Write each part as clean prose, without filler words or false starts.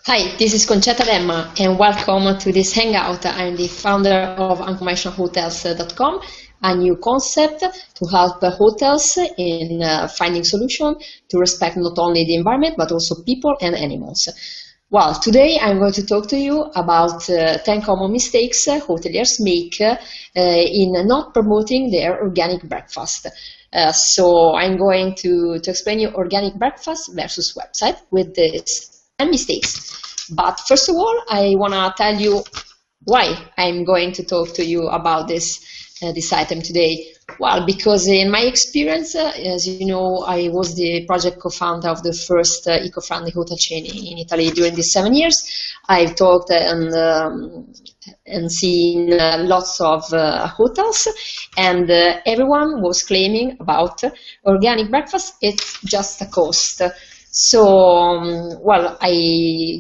Hi, this is Concetta and welcome to this hangout. I'm the founder of unconventionalhotels.com, a new concept to help hotels in finding solutions to respect not only the environment but also people and animals. Well, today I'm going to talk to you about 10 common mistakes hoteliers make in not promoting their organic breakfast. So I'm going to explain you organic breakfast versus website with these 10 mistakes. But first of all, I want to tell you why I'm going to talk to you about this item today. Well, because in my experience, as you know, I was the project co-founder of the first eco-friendly hotel chain in Italy during these 7 years. I've talked and seen lots of hotels, and everyone was claiming about organic breakfast. It's just a cost. So, well, I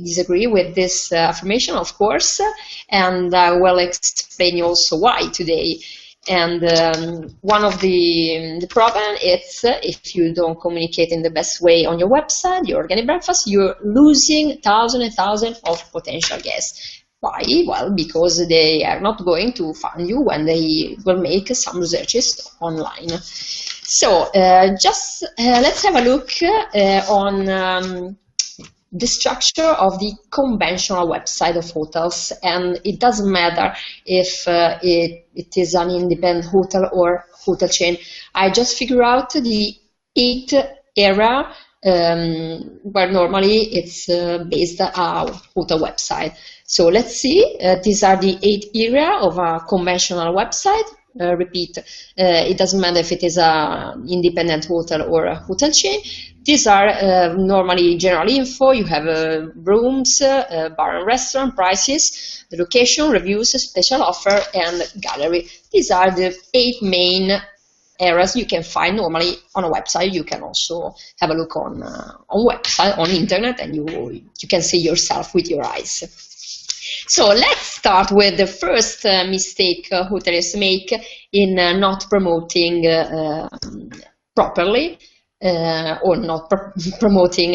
disagree with this affirmation, of course, and I will explain you also why today. And one of the problem is if you don't communicate in the best way on your website, your organic breakfast, you're losing thousands and thousands of potential guests. Why? Well, because they are not going to find you when they will make some researches online. So let's have a look on the structure of the conventional website of hotels, and it doesn't matter if it is an independent hotel or hotel chain. I just figure out the 8 area where normally it's based a hotel website. So let's see, these are the 8 area of a conventional website. Repeat, it doesn't matter if it is an independent hotel or a hotel chain. These are normally general info. You have rooms, bar and restaurant, prices, the location, reviews, special offer, and gallery. These are the 8 main areas you can find normally on a website. You can also have a look on website, on internet, and you can see yourself with your eyes. So let's start with the first mistake hoteliers make in not promoting properly or not promoting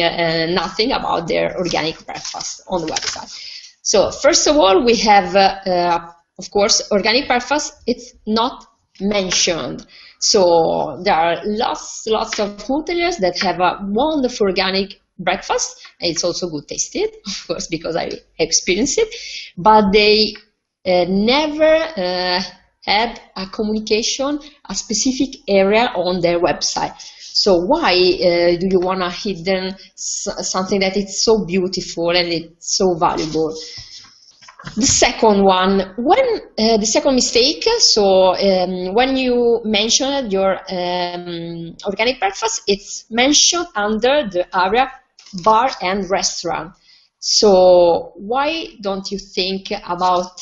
nothing about their organic breakfast on the website. So first of all, we have, of course, organic breakfast. It's not mentioned. So there are lots of hoteliers that have a wonderful organic breakfast. It's also good tasted, of course, because I experienced it, but they never had a communication, a specific area on their website. So why do you want to hidden something that is so beautiful and it's so valuable? The second one, the second mistake, so when you mention your organic breakfast, it's mentioned under the area bar and restaurant. So why don't you think about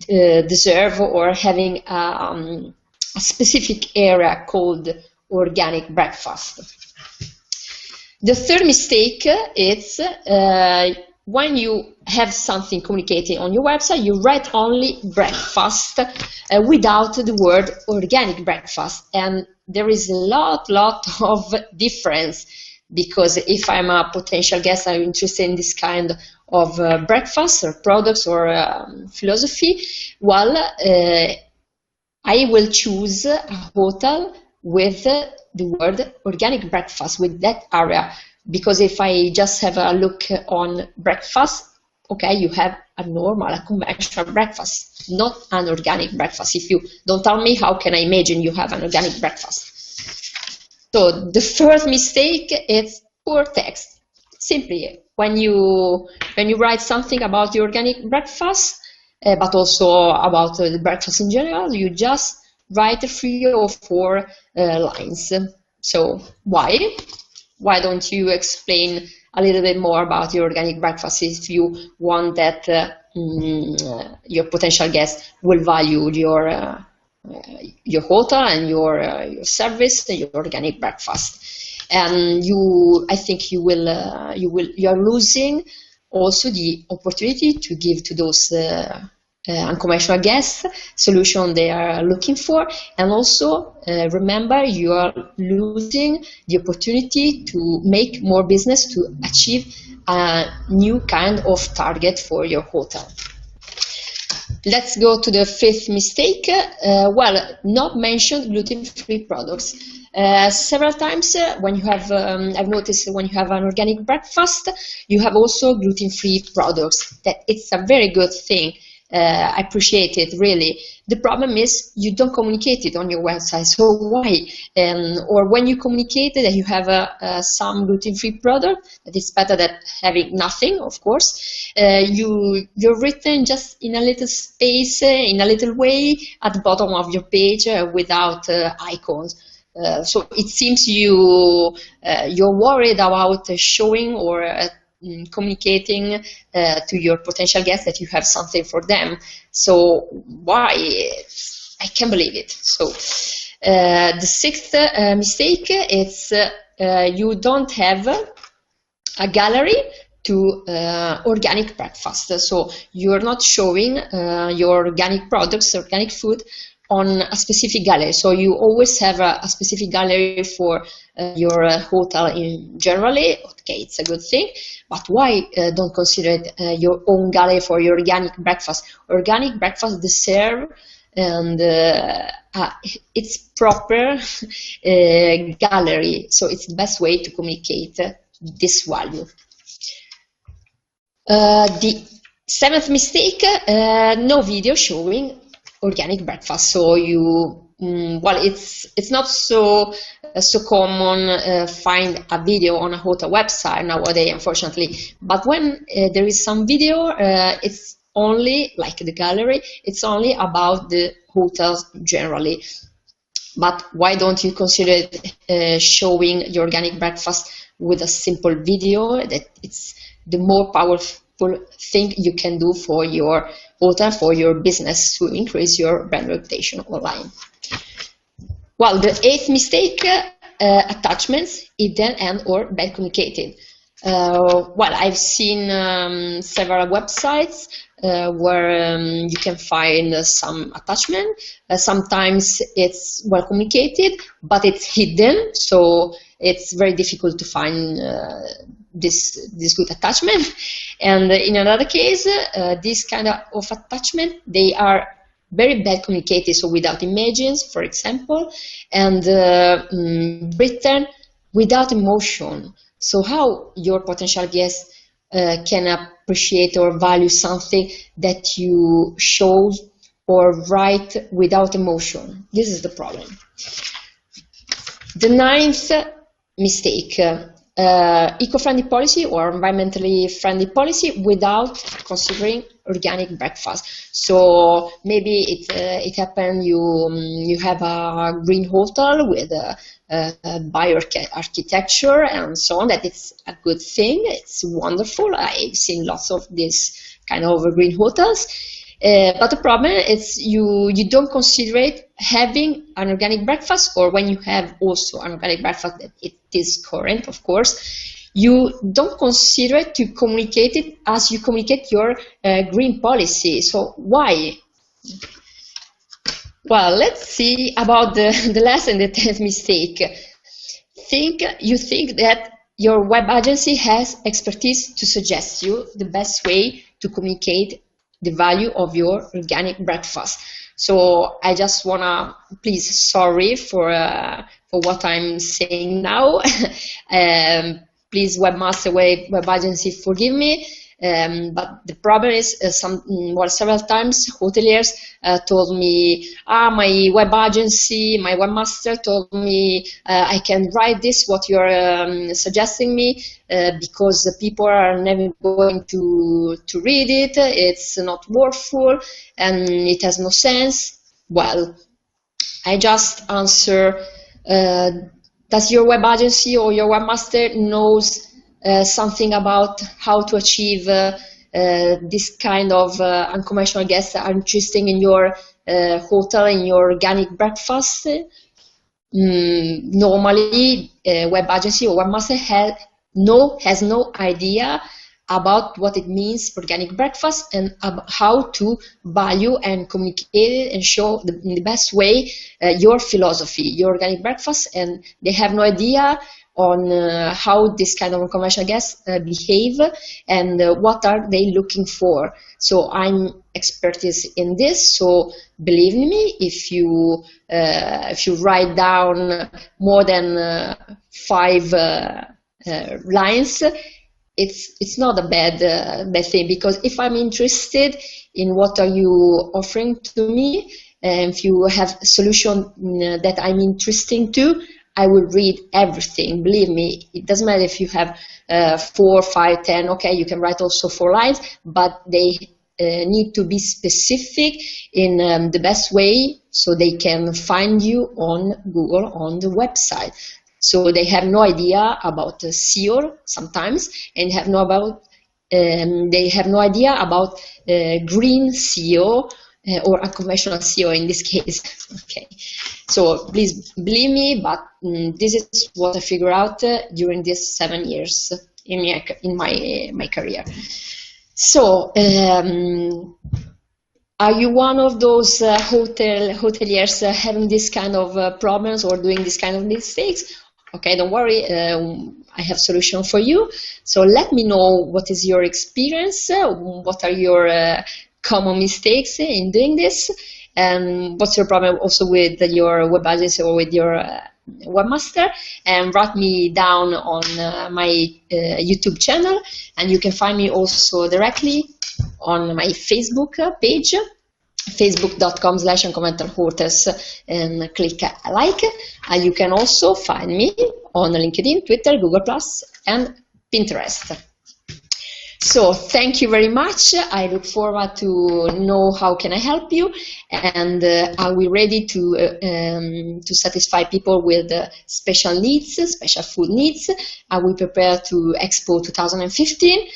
deserve or having a specific area called organic breakfast? The third mistake is when you have something communicating on your website, you write only breakfast without the word organic breakfast, and there is a lot of difference. Because if I'm a potential guest, I'm interested in this kind of breakfast or products or philosophy, well, I will choose a hotel with the word organic breakfast, with that area. Because if I just have a look on breakfast, okay, you have a normal, a conventional breakfast, not an organic breakfast. If you don't tell me, how can I imagine you have an organic breakfast? So the first mistake is poor text. Simply, when you write something about the organic breakfast, but also about the breakfast in general, you just write 3 or 4 lines. So why? Why don't you explain a little bit more about your organic breakfast if you want that your potential guest will value your hotel and your service, your organic breakfast, and I think you are losing also the opportunity to give to those unconventional guests solution they are looking for, and also remember you are losing the opportunity to make more business, to achieve a new kind of target for your hotel. Let's go to the fifth mistake. Well, not mentioned gluten-free products. Several times when you have, I've noticed when you have an organic breakfast, you have also gluten-free products. That it's a very good thing. I appreciate it, really. The problem is you don't communicate it on your website. So why? Or when you communicate that you have some gluten-free product, that is better than having nothing, of course. You're written just in a little space, in a little way, at the bottom of your page without icons. So it seems you're worried about showing or communicating to your potential guests that you have something for them. So why? I can't believe it. So the sixth mistake is you don't have a gallery to organic breakfast. So you're not showing your organic products, organic food, on a specific gallery. So you always have a specific gallery for your hotel in generally. Okay, it's a good thing, but why don't consider it your own gallery for your organic breakfast? Organic breakfast deserve and it's proper gallery. So it's the best way to communicate this value. The seventh mistake, no video showing organic breakfast. So you, well, it's not so common find a video on a hotel website nowadays, unfortunately. But when there is some video, it's only like the gallery. It's only about the hotels generally. But why don't you consider showing your organic breakfast with a simple video? That it's the more powerful thing you can do for your hotel, for your business, to increase your brand reputation online. Well, the eighth mistake, attachments, hidden and or bad communicated. Well, I've seen several websites where you can find some attachment. Sometimes it's well communicated, but it's hidden, so it's very difficult to find this good attachment. And in another case, this kind of attachment, they are very bad communicated, so without images, for example, and written without emotion. So how your potential guests can appreciate or value something that you show or write without emotion? This is the problem. The ninth mistake, eco-friendly policy or environmentally friendly policy without considering organic breakfast. So maybe it happened you have a green hotel with a bio-architecture and so on, that it's a good thing, it's wonderful. I've seen lots of this kind of green hotels. But the problem is you don't consider it having an organic breakfast, or when you have also an organic breakfast, that it is current, of course, you don't consider it to communicate it as you communicate your green policy. So why? Well, let's see about the last and the 10th mistake. You think that your web agency has expertise to suggest you the best way to communicate the value of your organic breakfast. So I just wanna, please, sorry for what I'm saying now. Please, webmaster, web agency, forgive me. But the problem is several times hoteliers told me, my web agency, my webmaster told me I can write this, what you're suggesting me, because the people are never going to read it, it's not worthful, and it has no sense. Well, I just answer, does your web agency or your webmaster knows something about how to achieve this kind of unconventional guests that are interested in your hotel, in your organic breakfast? Normally, web agency or webmaster has no idea about what it means organic breakfast and how to value and communicate it and show in the best way your philosophy, your organic breakfast, and they have no idea on how this kind of unconventional guests behave and what are they looking for. So I'm expertise in this. So believe me, if you write down more than 5 lines, it's not a bad thing, because if I'm interested in what are you offering to me, and if you have a solution that I'm interested to, I will read everything. Believe me, it doesn't matter if you have 4, 5, 10. Okay, you can write also 4 lines, but they need to be specific in the best way, so they can find you on Google, on the website. So they have no idea about SEO sometimes, and they have no idea about green SEO or unconventional SEO in this case. Okay, so please believe me, but this is what I figured out during these 7 years in my career. So, are you one of those hoteliers having this kind of problems or doing this kind of mistakes? Okay, don't worry, I have solution for you. So let me know what is your experience, what are your common mistakes in doing this, and what's your problem also with your web agency or with your webmaster, and write me down on my YouTube channel, and you can find me also directly on my Facebook page, facebook.com/unconventionalhotels, and click like. And you can also find me on LinkedIn, Twitter, Google+, and Pinterest. So thank you very much. I look forward to know how can I help you, and are we ready to satisfy people with special needs, special food needs? Are we prepared to Expo 2015?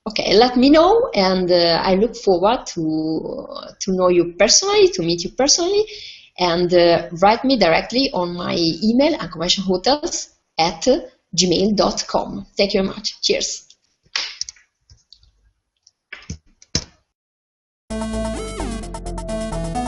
Okay, let me know, and I look forward to know you personally, to meet you personally, and write me directly on my email, unconventionalhotels@gmail.com. Thank you very much. Cheers.